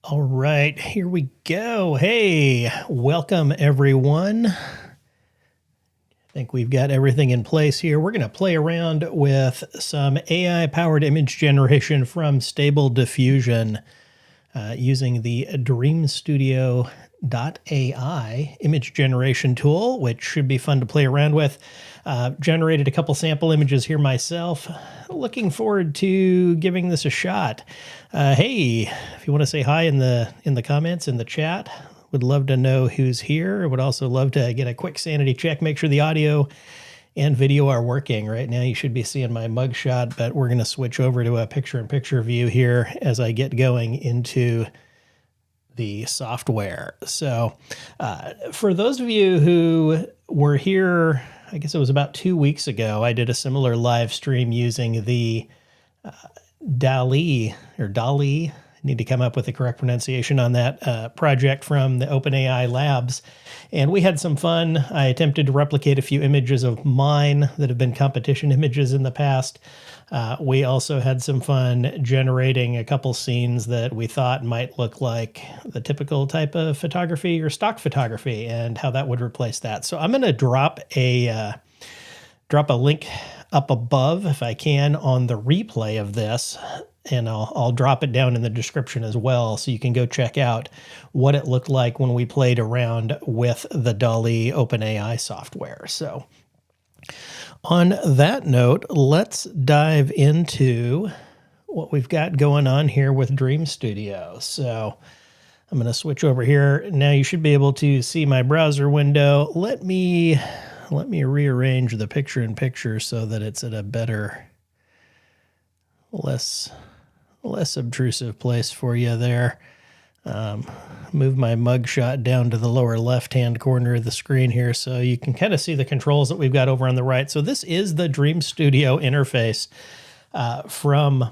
All right, here we go. Hey, welcome everyone. I think we've got everything in place here. We're going to play around with some AI-powered image generation from Stable Diffusion using the dreamstudio.ai image generation tool, which should be fun to play around with. Generated a couple sample images here myself. Looking forward to giving this a shot. Hey, if you want to say hi in the comments, in the chat, would love to know who's here. Would also love to get a quick sanity check, make sure the audio and video are working. Right now you should be seeing my mugshot, but we're going to switch over to a picture-in-picture view here as I get going into the software. So for those of you who were here, I guess it was about 2 weeks ago, I did a similar live stream using the DALL-E, I need to come up with the correct pronunciation on that project from the OpenAI Labs. And we had some fun. I attempted to replicate a few images of mine that have been competition images in the past. We also had some fun generating a couple scenes that we thought might look like the typical type of photography or stock photography and how that would replace that. So I'm going to drop a link up above if I can on the replay of this, and I'll drop it down in the description as well so you can go check out what it looked like when we played around with the DALL-E OpenAI software. So on that note, let's dive into what we've got going on here with Dream Studio. So I'm going to switch over here. Now you should be able to see my browser window. Let me rearrange the picture-in-picture so that it's at a better, less obtrusive place for you there. Move my mugshot down to the lower left-hand corner of the screen here so you can kind of see the controls that we've got over on the right. So this is the Dream Studio interface from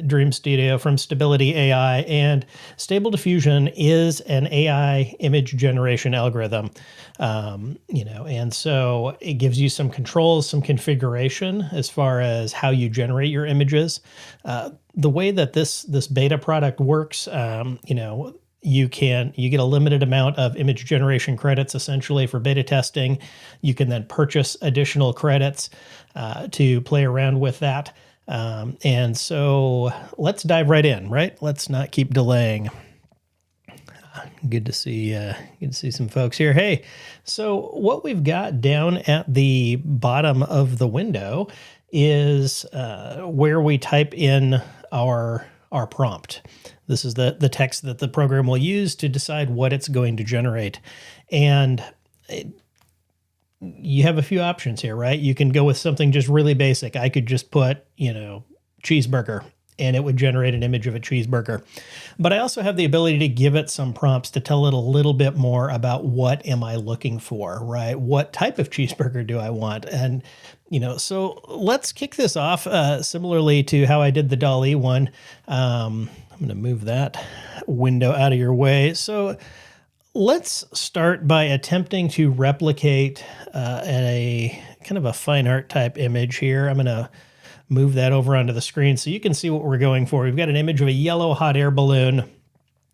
Dream Studio, from Stability AI, and Stable Diffusion is an AI image generation algorithm, and so it gives you some controls, some configuration as far as how you generate your images. The way that this beta product works, you get a limited amount of image generation credits essentially for beta testing. You can then purchase additional credits to play around with that. And so let's dive right in, right? Let's not keep delaying. Good to see some folks here. Hey, so what we've got down at the bottom of the window is where we type in our prompt. This is the text that the program will use to decide what it's going to generate. And you have a few options here, right? You can go with something just really basic. I could just put, cheeseburger, and it would generate an image of a cheeseburger. But I also have the ability to give it some prompts to tell it a little bit more about what am I looking for, right? What type of cheeseburger do I want? And, so let's kick this off similarly to how I did the DALL-E one. I'm going to move that window out of your way. So let's start by attempting to replicate a kind of a fine art type image here. I'm going to move that over onto the screen so you can see what we're going for. We've got an image of a yellow hot air balloon,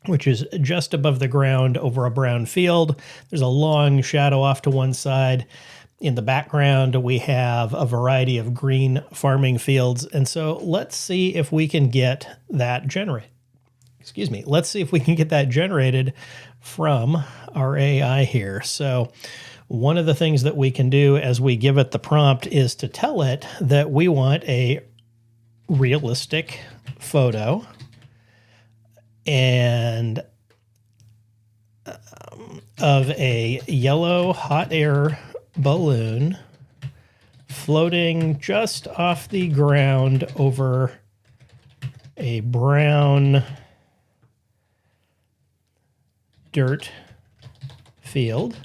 which is just above the ground over a brown field. There's a long shadow off to one side. In the background, we have a variety of green farming fields. And so let's see if we can get that generated. Let's see if we can get that generated from our AI here. So one of the things that we can do as we give it the prompt is to tell it that we want a realistic photo and of a yellow hot air balloon floating just off the ground over a brown dirt field.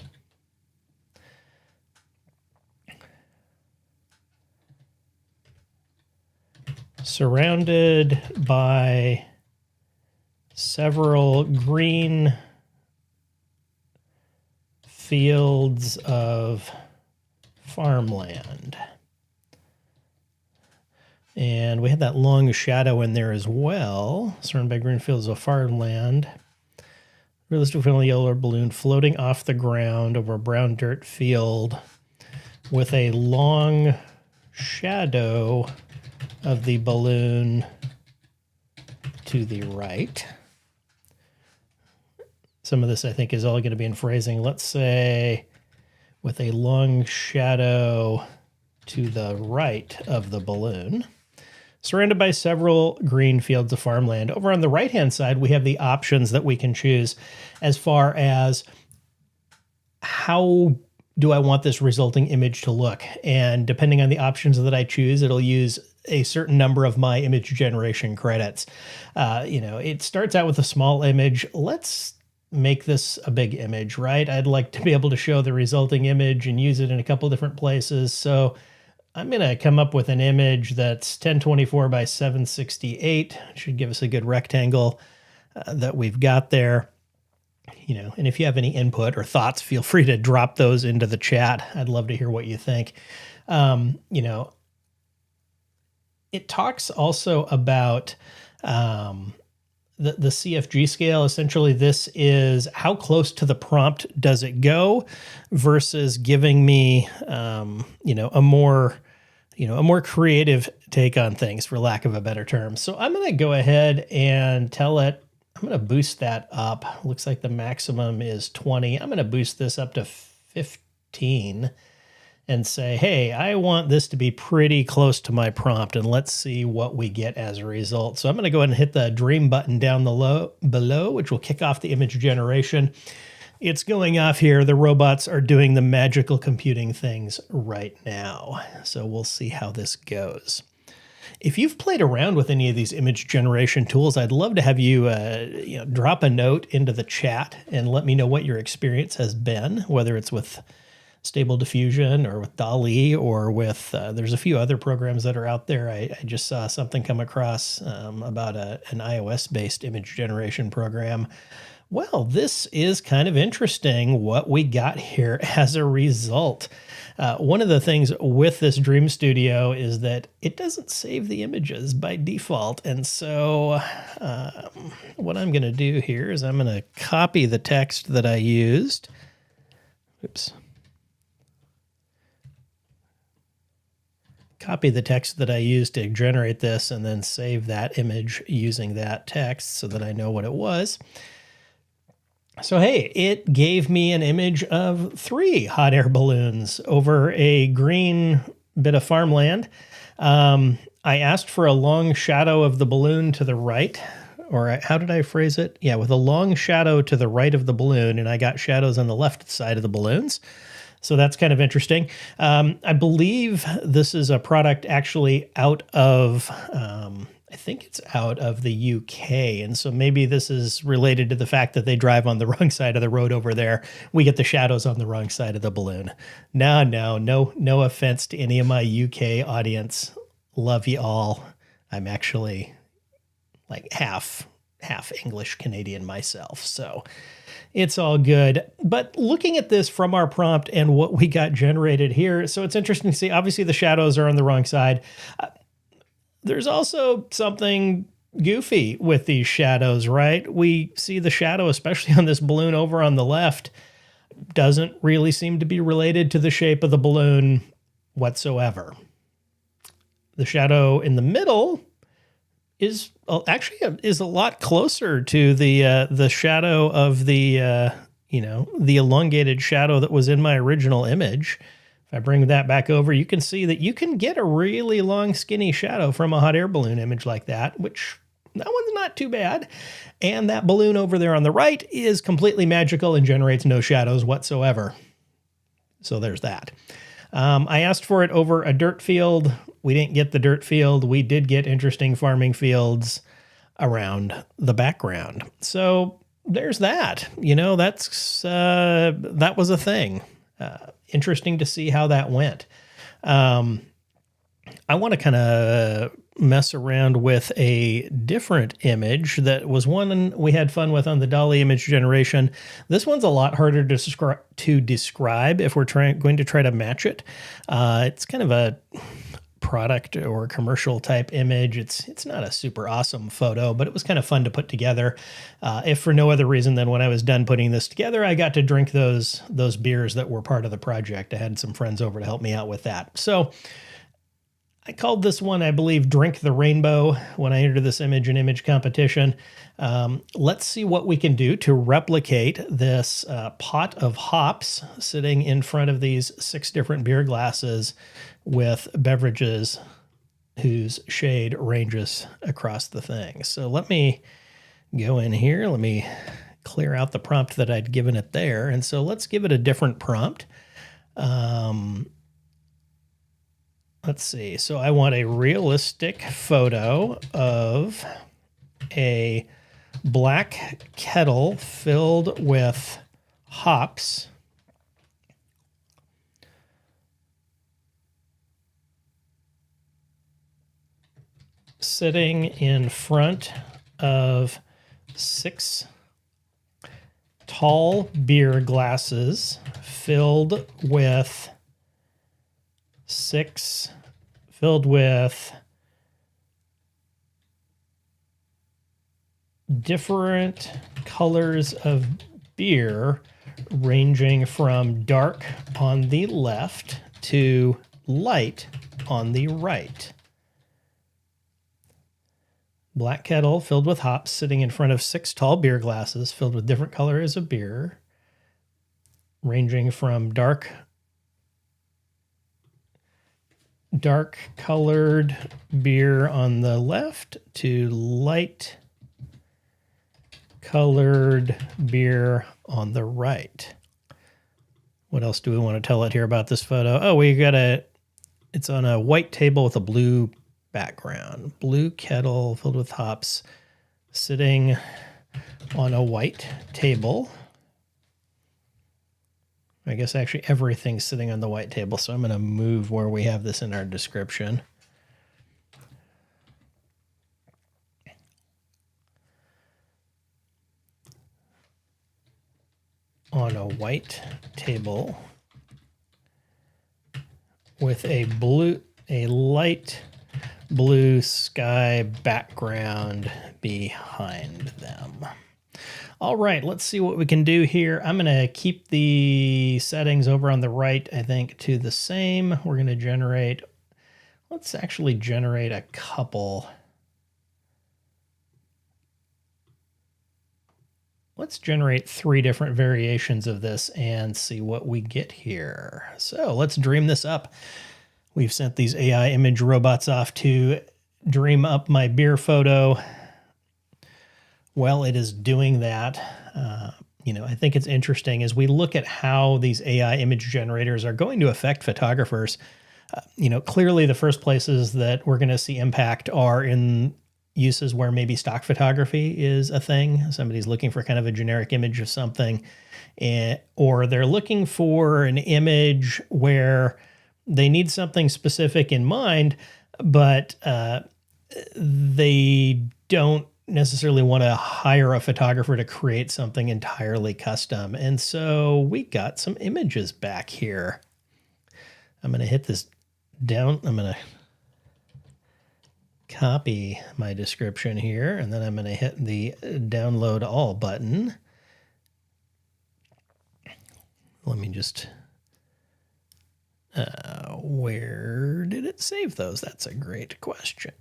Surrounded by several green fields of farmland. And we had that long shadow in there as well, surrounded by green fields of farmland. Realistic vanilla yellow balloon floating off the ground over a brown dirt field with a long shadow of the balloon to the right. Some of this, I think, is all going to be in phrasing. Let's say with a long shadow to the right of the balloon, surrounded by several green fields of farmland. Over on the right-hand side, we have the options that we can choose as far as how do I want this resulting image to look. And depending on the options that I choose, it'll use a certain number of my image generation credits. It starts out with a small image. Let's make this a big image, right? I'd like to be able to show the resulting image and use it in a couple different places. So I'm going to come up with an image that's 1024 by 768. It should give us a good rectangle that we've got there. And if you have any input or thoughts, feel free to drop those into the chat. I'd love to hear what you think. It talks also about the CFG scale. Essentially, this is how close to the prompt does it go versus giving me, a more creative take on things, for lack of a better term. So I'm going to go ahead and tell it, I'm going to boost that up. Looks like the maximum is 20. I'm going to boost this up to 15 and say, hey, I want this to be pretty close to my prompt, and let's see what we get as a result. So I'm going to go ahead and hit the dream button down below, which will kick off the image generation. It's going off here. The robots are doing the magical computing things right now. So we'll see how this goes. If you've played around with any of these image generation tools, I'd love to have you, drop a note into the chat and let me know what your experience has been, whether it's with Stable Diffusion or with DALL-E or with, there's a few other programs that are out there. I just saw something come across about an iOS-based image generation program. Well, this is kind of interesting what we got here as a result. One of the things with this Dream Studio is that it doesn't save the images by default. And so what I'm going to do here is I'm going to copy the text that I used. Oops. Copy the text that I used to generate this and then save that image using that text so that I know what it was. So, hey, it gave me an image of 3 hot air balloons over a green bit of farmland. I asked for a long shadow of the balloon to the right, or how did I phrase it? Yeah, with a long shadow to the right of the balloon, and I got shadows on the left side of the balloons. So that's kind of interesting. I believe this is a product actually out of, I think it's out of the UK. And so maybe this is related to the fact that they drive on the wrong side of the road over there. We get the shadows on the wrong side of the balloon. No offense to any of my UK audience. Love you all. I'm actually like half English Canadian myself. So it's all good. But looking at this from our prompt and what we got generated here, so it's interesting to see, obviously the shadows are on the wrong side. There's also something goofy with these shadows, right? We see the shadow, especially on this balloon over on the left, doesn't really seem to be related to the shape of the balloon whatsoever. The shadow in the middle is a lot closer to the shadow of the elongated shadow that was in my original image. If I bring that back over, you can see that you can get a really long, skinny shadow from a hot air balloon image like that, which that one's not too bad. And that balloon over there on the right is completely magical and generates no shadows whatsoever. So there's that. I asked for it over a dirt field. We didn't get the dirt field. We did get interesting farming fields around the background. So there's that. That was a thing. Interesting to see how that went. I want to kind of mess around with a different image that was one we had fun with on the DALL-E image generation. This one's a lot harder to describe if we're going to try to match it. It's kind of a product or commercial type image. It's not a super awesome photo, but it was kind of fun to put together. If for no other reason than when I was done putting this together, I got to drink those beers that were part of the project. I had some friends over to help me out with that. So I called this one, I believe, Drink the Rainbow when I entered this image competition. Let's see what we can do to replicate this pot of hops sitting in front of these 6 different beer glasses with beverages whose shade ranges across the thing. So let me go in here. Let me clear out the prompt that I'd given it there. And so let's give it a different prompt. Let's see. So I want a realistic photo of a black kettle filled with hops sitting in front of 6 tall beer glasses filled with different colors of beer ranging from dark on the left to light on the right. Black kettle filled with hops sitting in front of 6 tall beer glasses filled with different colors of beer ranging from dark colored beer on the left to light colored beer on the right. What else do we want to tell it here about this photo? Oh, it's on a white table with a blue background. Blue kettle filled with hops sitting on a white table. I guess actually everything's sitting on the white table, so I'm going to move where we have this in our description. On a white table with a light blue sky background behind them. All right, let's see what we can do here. I'm going to keep the settings over on the right, I think, to the same. We're going to let's actually generate a couple. Let's generate 3 different variations of this and see what we get here. So let's dream this up. We've sent these AI image robots off to dream up my beer photo. While it is doing that, I think it's interesting as we look at how these AI image generators are going to affect photographers. Clearly the first places that we're going to see impact are in uses where maybe stock photography is a thing. Somebody's looking for kind of a generic image of something, or they're looking for an image where they need something specific in mind, but they don't necessarily want to hire a photographer to create something entirely custom. And so we got some images back here. I'm going to hit this down. I'm going to copy my description here, and then I'm going to hit the download all button. Let me just, where did it save those? That's a great question.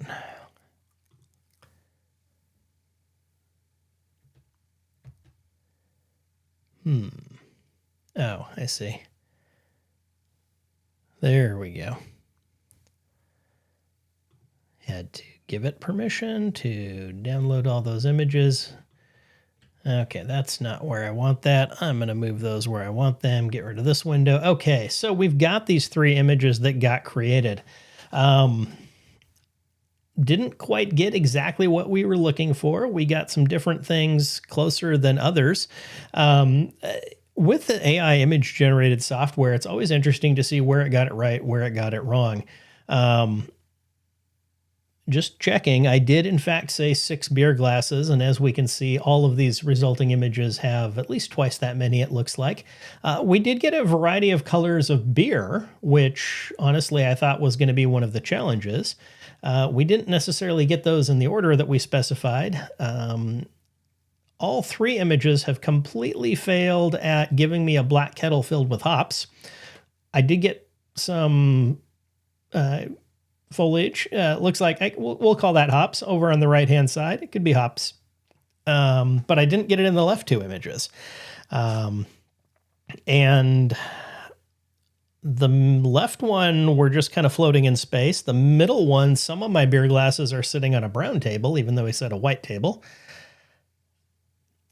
Oh, I see. There we go. Had to give it permission to download all those images. Okay, that's not where I want that. I'm going to move those where I want them, get rid of this window. Okay, so we've got these 3 images that got created. Didn't quite get exactly what we were looking for. We got some different things closer than others. With the AI image generated software, it's always interesting to see where it got it right, where it got it wrong. just checking, I did in fact say 6 beer glasses, and as we can see, all of these resulting images have at least twice that many, it looks like. We did get a variety of colors of beer, which honestly I thought was going to be one of the challenges. We didn't necessarily get those in the order that we specified. All 3 images have completely failed at giving me a black kettle filled with hops. I did get some foliage. Looks like we'll call that hops over on the right-hand side. It could be hops. But I didn't get it in the left 2 images. And the left one, we're just kind of floating in space. The middle one, some of my beer glasses are sitting on a brown table, even though we said a white table.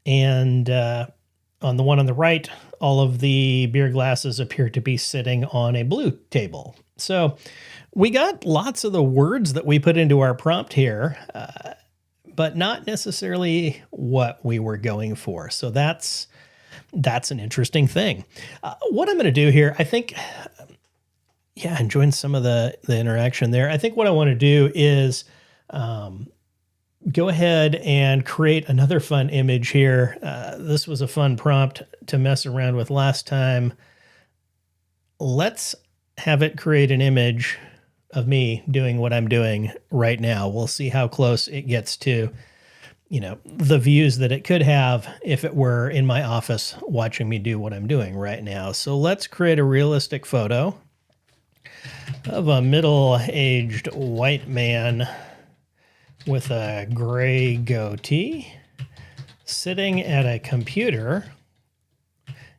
And on the one on the right, all of the beer glasses appear to be sitting on a blue table. So we got lots of the words that we put into our prompt here, but not necessarily what we were going for. So that's an interesting thing. What I'm going to do here, I think, enjoying some of the interaction there. I think what I want to do is go ahead and create another fun image here. This was a fun prompt to mess around with last time. Let's have it create an image of me doing what I'm doing right now. We'll see how close it gets to, the views that it could have if it were in my office watching me do what I'm doing right now. So let's create a realistic photo of a middle-aged white man with a gray goatee sitting at a computer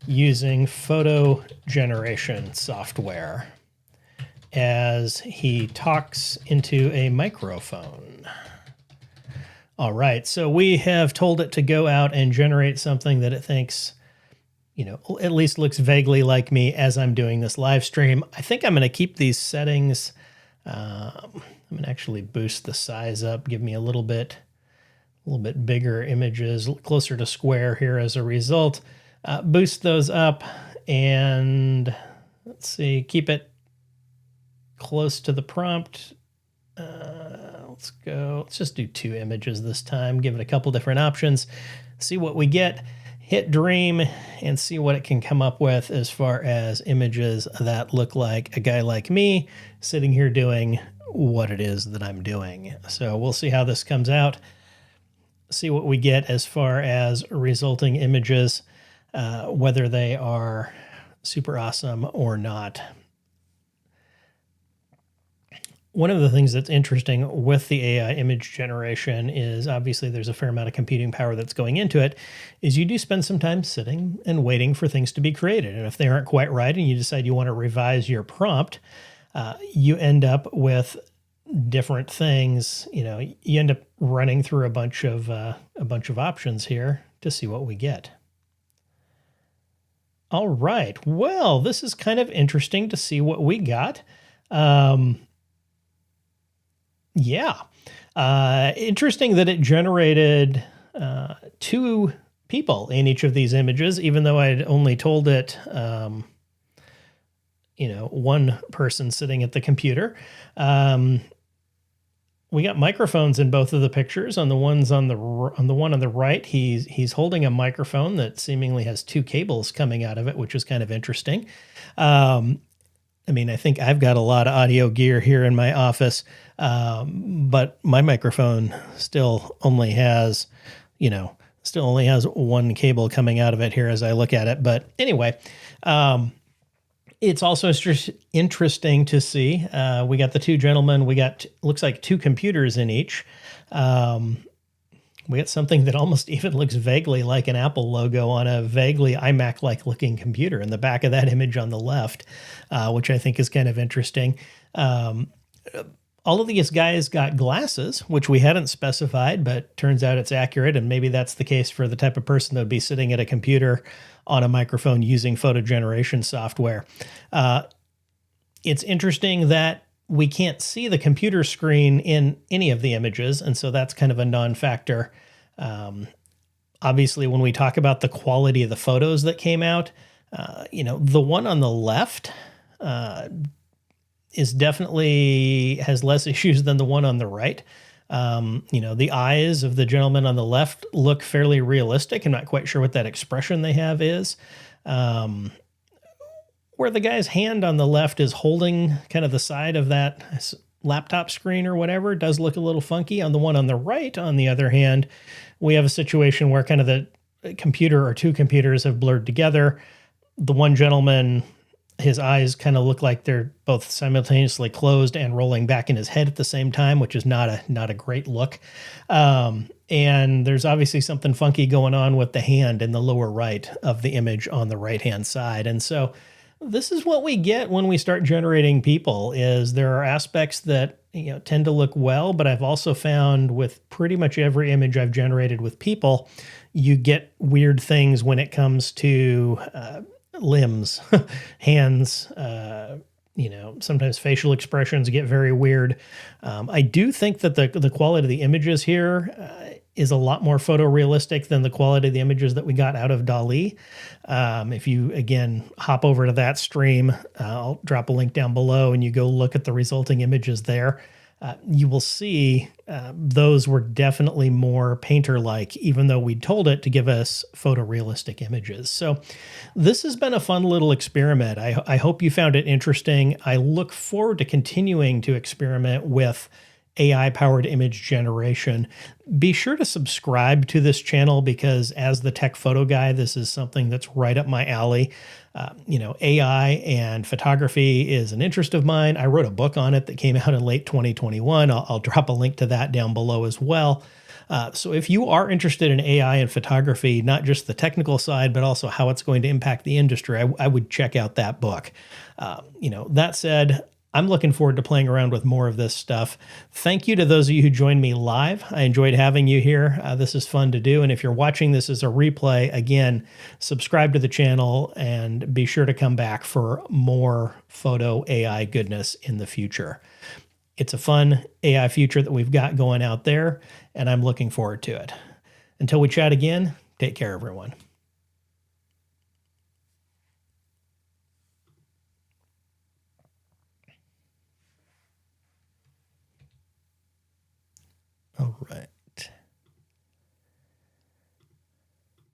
using photo generation software as he talks into a microphone. All right, so we have told it to go out and generate something that it thinks, at least looks vaguely like me as I'm doing this live stream. I think I'm going to keep these settings. I'm going to actually boost the size up, give me a little bit bigger images, closer to square here as a result. Boost those up and let's see, keep it close to the prompt. Let's just do 2 images this time, give it a couple different options, see what we get, hit Dream, and see what it can come up with as far as images that look like a guy like me sitting here doing what it is that I'm doing. So we'll see how this comes out, see what we get as far as resulting images, whether they are super awesome or not. One of the things that's interesting with the AI image generation is obviously there's a fair amount of computing power that's going into it, is you do spend some time sitting and waiting for things to be created. And if they aren't quite right and you decide you want to revise your prompt, you end up with different things. You end up running through a bunch of options here to see what we get. All right. Well, this is kind of interesting to see what we got. Interesting that it generated 2 people in each of these images, even though I'd only told it, one person sitting at the computer. We got microphones in both of the pictures. On the one on the right, he's holding a microphone that seemingly has 2 cables coming out of it, which is kind of interesting. I think I've got a lot of audio gear here in my office, but my microphone still only has, 1 cable coming out of it here as I look at it. But anyway, it's also interesting to see. We got the 2 gentlemen. We got, looks like 2 computers in each. We got something that almost even looks vaguely like an Apple logo on a vaguely iMac-like looking computer in the back of that image on the left, which I think is kind of interesting. All of these guys got glasses, which we hadn't specified, but turns out it's accurate, and maybe that's the case for the type of person that would be sitting at a computer on a microphone using photo generation software. It's interesting that we can't see the computer screen in any of the images, and so that's kind of a non-factor. Obviously, when we talk about the quality of the photos that came out, the one on the left is definitely has less issues than the one on the right. The eyes of the gentleman on the left look fairly realistic. I'm not quite sure what that expression they have is. Where the guy's hand on the left is holding kind of the side of that laptop screen or whatever does look a little funky. On the one on the right, on the other hand, we have a situation where kind of the computer or two computers have blurred together. The one gentleman, his eyes kind of look like they're both simultaneously closed and rolling back in his head at the same time, which is not a great look. And there's obviously something funky going on with the hand in the lower right of the image on the right-hand side. And so this is what we get when we start generating people. Is there are aspects that tend to look well, but I've also found with pretty much every image I've generated with people, you get weird things when it comes to limbs, hands, sometimes facial expressions get very weird. I do think that the quality of the images here is a lot more photorealistic than the quality of the images that we got out of DALL-E. If you, again, hop over to that stream, I'll drop a link down below and you go look at the resulting images there. You will see those were definitely more painter-like, even though we told it to give us photorealistic images. So this has been a fun little experiment. I hope you found it interesting. I look forward to continuing to experiment with AI-powered image generation. Be sure to subscribe to this channel because as the tech photo guy, this is something that's right up my alley. AI and photography is an interest of mine. I wrote a book on it that came out in late 2021. I'll drop a link to that down below as well. So if you are interested in AI and photography, not just the technical side, but also how it's going to impact the industry, I would check out that book. That said, I'm looking forward to playing around with more of this stuff. Thank you to those of you who joined me live. I enjoyed having you here. This is fun to do. And if you're watching this as a replay, again, subscribe to the channel and be sure to come back for more photo AI goodness in the future. It's a fun AI future that we've got going out there, and I'm looking forward to it. Until we chat again, take care, everyone.